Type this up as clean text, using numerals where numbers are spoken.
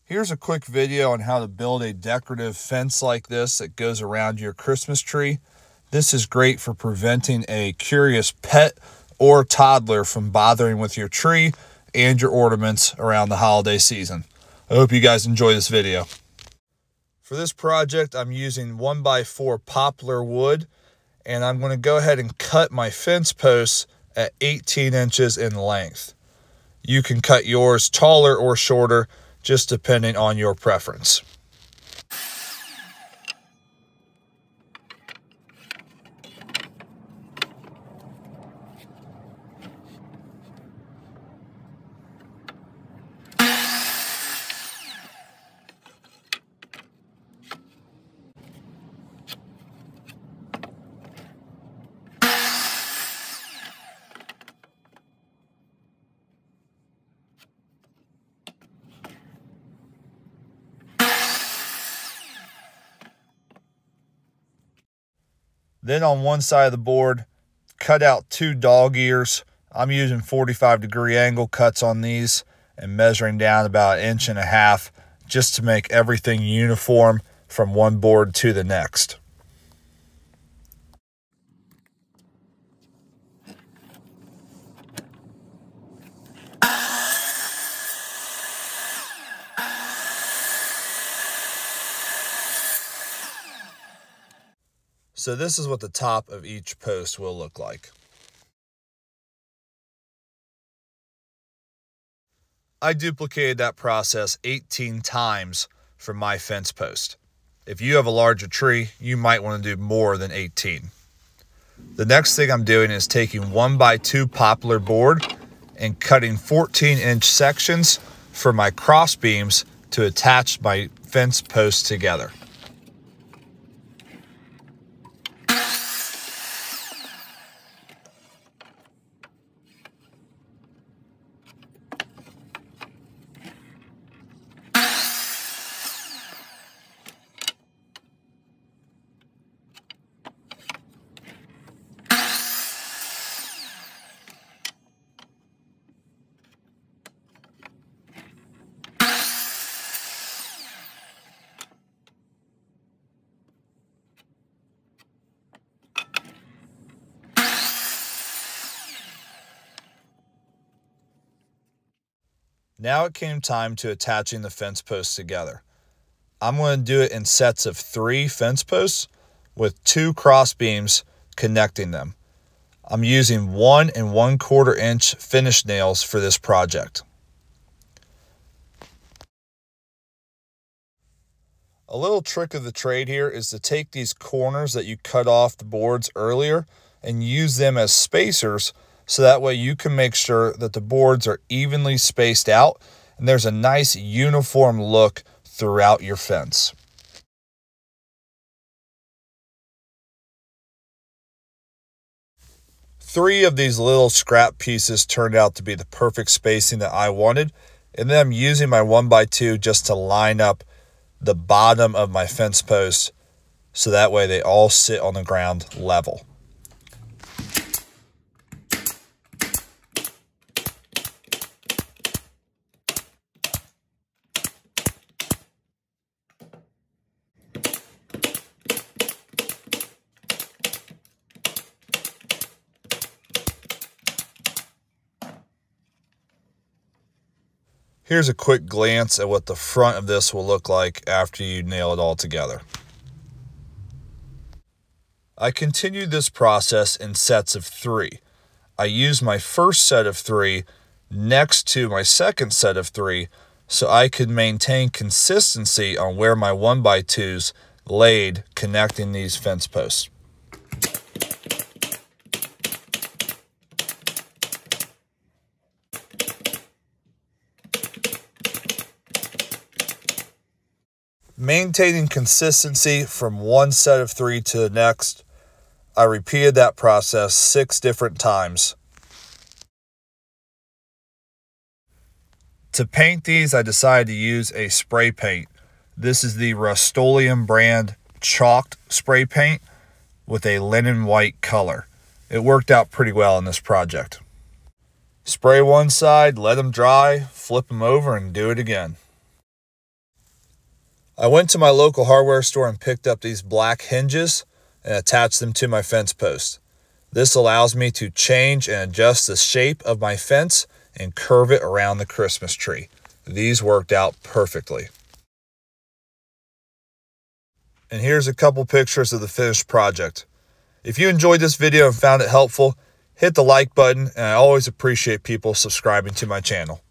Here's a quick video on how to build a decorative fence like this that goes around your Christmas tree. This is great for preventing a curious pet or toddler from bothering with your tree and your ornaments around the holiday season. I hope you guys enjoy this video. For this project, I'm using 1x4 poplar wood, and I'm going to go ahead and cut my fence posts at 18 inches in length. You can cut yours taller or shorter, just depending on your preference. Then on one side of the board, cut out 2 dog ears. I'm using 45-degree angle cuts on these and measuring down about 1.5 inches just to make everything uniform from one board to the next. So this is what the top of each post will look like. I duplicated that process 18 times for my fence post. If you have a larger tree, you might want to do more than 18. The next thing I'm doing is taking 1x2 poplar board and cutting 14-inch sections for my cross beams to attach my fence posts together. Now it came time to attaching the fence posts together. I'm going to do it in sets of 3 fence posts with 2 cross beams connecting them. I'm using 1 1/4 inch finish nails for this project. A little trick of the trade here is to take these corners that you cut off the boards earlier and use them as spacers, so that way you can make sure that the boards are evenly spaced out and there's a nice uniform look throughout your fence. Three of these little scrap pieces turned out to be the perfect spacing that I wanted, and then I'm using my 1x2 just to line up the bottom of my fence post so that way they all sit on the ground level. Here's a quick glance at what the front of this will look like after you nail it all together. I continued this process in sets of 3. I used my first set of 3 next to my second set of 3 so I could maintain consistency on where my 1x2s laid connecting these fence posts. Maintaining consistency from one set of 3 to the next, I repeated that process 6 different times. To paint these, I decided to use a spray paint. This is the Rust-Oleum brand chalked spray paint with a linen white color. It worked out pretty well in this project. Spray one side, let them dry, flip them over, and do it again. I went to my local hardware store and picked up these black hinges and attached them to my fence post. This allows me to change and adjust the shape of my fence and curve it around the Christmas tree. These worked out perfectly. And here's a couple pictures of the finished project. If you enjoyed this video and found it helpful, hit the like button, and I always appreciate people subscribing to my channel.